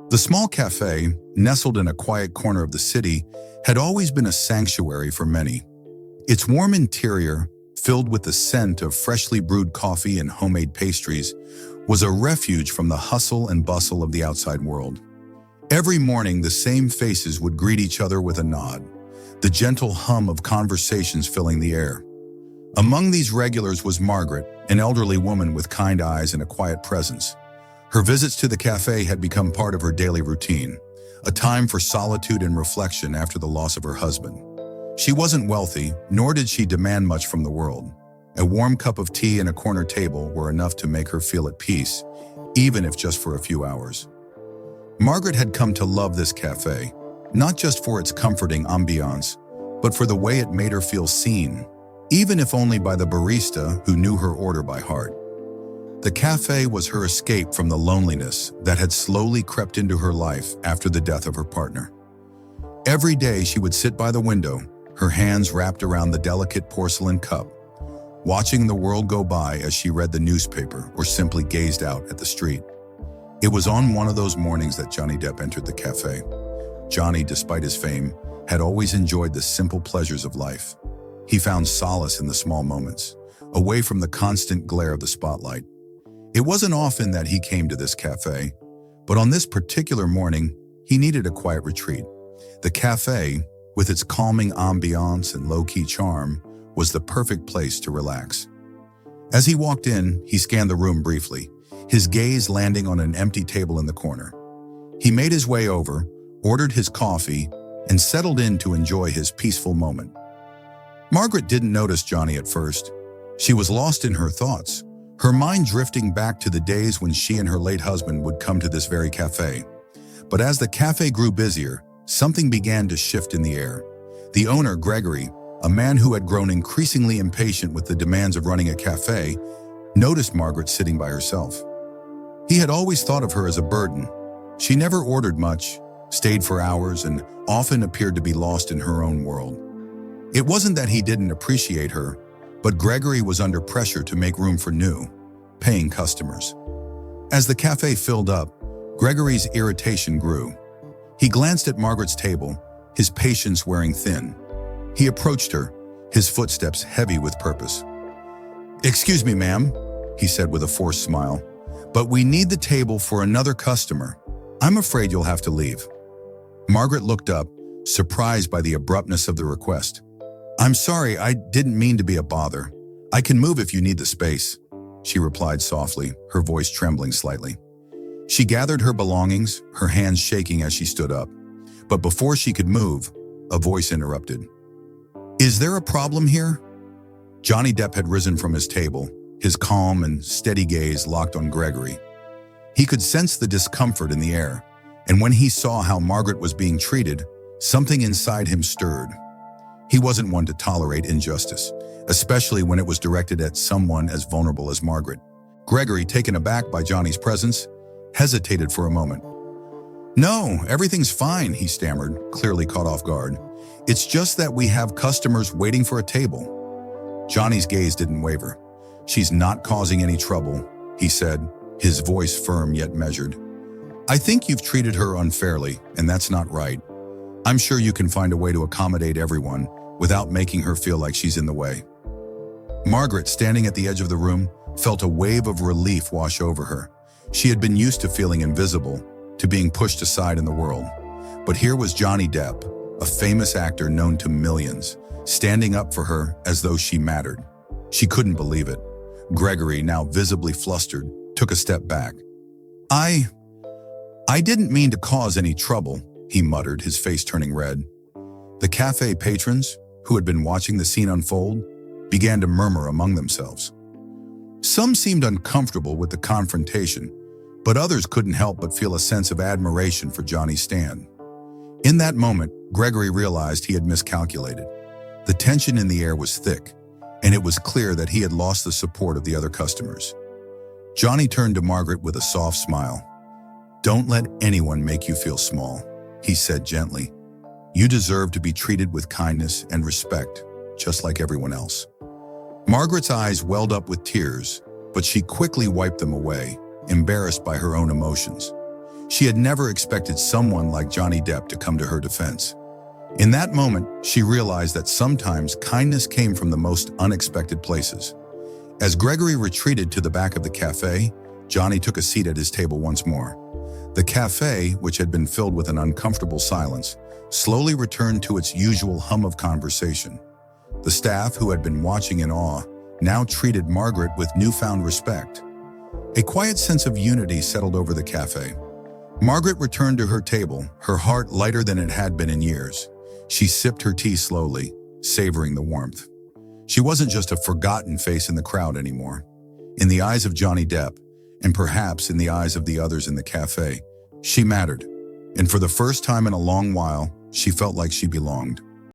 The small cafe, nestled in a quiet corner of the city, had always been a sanctuary for many. Its warm interior, filled with the scent of freshly brewed coffee and homemade pastries, was a refuge from the hustle and bustle of the outside world. Every morning, the same faces would greet each other with a nod, the gentle hum of conversations filling the air. Among these regulars was Margaret, an elderly woman with kind eyes and a quiet presence. Her visits to the cafe had become part of her daily routine, a time for solitude and reflection after the loss of her husband. She wasn't wealthy, nor did she demand much from the world. A warm cup of tea and a corner table were enough to make her feel at peace, even if just for a few hours. Margaret had come to love this cafe, not just for its comforting ambiance, but for the way it made her feel seen, even if only by the barista who knew her order by heart. The cafe was her escape from the loneliness that had slowly crept into her life after the death of her partner. Every day she would sit by the window, her hands wrapped around the delicate porcelain cup, watching the world go by as she read the newspaper or simply gazed out at the street. It was on one of those mornings that Johnny Depp entered the cafe. Johnny, despite his fame, had always enjoyed the simple pleasures of life. He found solace in the small moments, away from the constant glare of the spotlight. It wasn't often that he came to this cafe, but on this particular morning, he needed a quiet retreat. The cafe, with its calming ambiance and low-key charm, was the perfect place to relax. As he walked in, he scanned the room briefly, his gaze landing on an empty table in the corner. He made his way over, ordered his coffee, and settled in to enjoy his peaceful moment. Margaret didn't notice Johnny at first. She was lost in her thoughts, her mind drifting back to the days when she and her late husband would come to this very cafe. But as the cafe grew busier, something began to shift in the air. The owner, Gregory, a man who had grown increasingly impatient with the demands of running a cafe, noticed Margaret sitting by herself. He had always thought of her as a burden. She never ordered much, stayed for hours, and often appeared to be lost in her own world. It wasn't that he didn't appreciate her, but Gregory was under pressure to make room for new, paying customers. As the cafe filled up, Gregory's irritation grew. He glanced at Margaret's table, his patience wearing thin. He approached her, his footsteps heavy with purpose. "Excuse me, ma'am," he said with a forced smile, "but we need the table for another customer. I'm afraid you'll have to leave." Margaret looked up, surprised by the abruptness of the request. "I'm sorry, I didn't mean to be a bother. I can move if you need the space," she replied softly, her voice trembling slightly. She gathered her belongings, her hands shaking as she stood up. But before she could move, a voice interrupted. "Is there a problem here?" Johnny Depp had risen from his table, his calm and steady gaze locked on Gregory. He could sense the discomfort in the air, and when he saw how Margaret was being treated, something inside him stirred. He wasn't one to tolerate injustice, especially when it was directed at someone as vulnerable as Margaret. Gregory, taken aback by Johnny's presence, hesitated for a moment. "No, everything's fine," he stammered, clearly caught off guard. "It's just that we have customers waiting for a table." Johnny's gaze didn't waver. "She's not causing any trouble," he said, his voice firm yet measured. "I think you've treated her unfairly, and that's not right. I'm sure you can find a way to accommodate everyone without making her feel like she's in the way." Margaret, standing at the edge of the room, felt a wave of relief wash over her. She had been used to feeling invisible, to being pushed aside in the world. But here was Johnny Depp, a famous actor known to millions, standing up for her as though she mattered. She couldn't believe it. Gregory, now visibly flustered, took a step back. I didn't mean to cause any trouble," he muttered, his face turning red. The cafe patrons, who had been watching the scene unfold, began to murmur among themselves. Some seemed uncomfortable with the confrontation, but others couldn't help but feel a sense of admiration for Johnny's stand. In that moment, Gregory realized he had miscalculated. The tension in the air was thick, and it was clear that he had lost the support of the other customers. Johnny turned to Margaret with a soft smile. "Don't let anyone make you feel small," he said gently. "You deserve to be treated with kindness and respect, just like everyone else." Margaret's eyes welled up with tears, but she quickly wiped them away, embarrassed by her own emotions. She had never expected someone like Johnny Depp to come to her defense. In that moment, she realized that sometimes kindness came from the most unexpected places. As Gregory retreated to the back of the cafe, Johnny took a seat at his table once more. The cafe, which had been filled with an uncomfortable silence, slowly returned to its usual hum of conversation. The staff, who had been watching in awe, now treated Margaret with newfound respect. A quiet sense of unity settled over the cafe. Margaret returned to her table, her heart lighter than it had been in years. She sipped her tea slowly, savoring the warmth. She wasn't just a forgotten face in the crowd anymore. In the eyes of Johnny Depp, and perhaps in the eyes of the others in the cafe, she mattered. And for the first time in a long while, she felt like she belonged.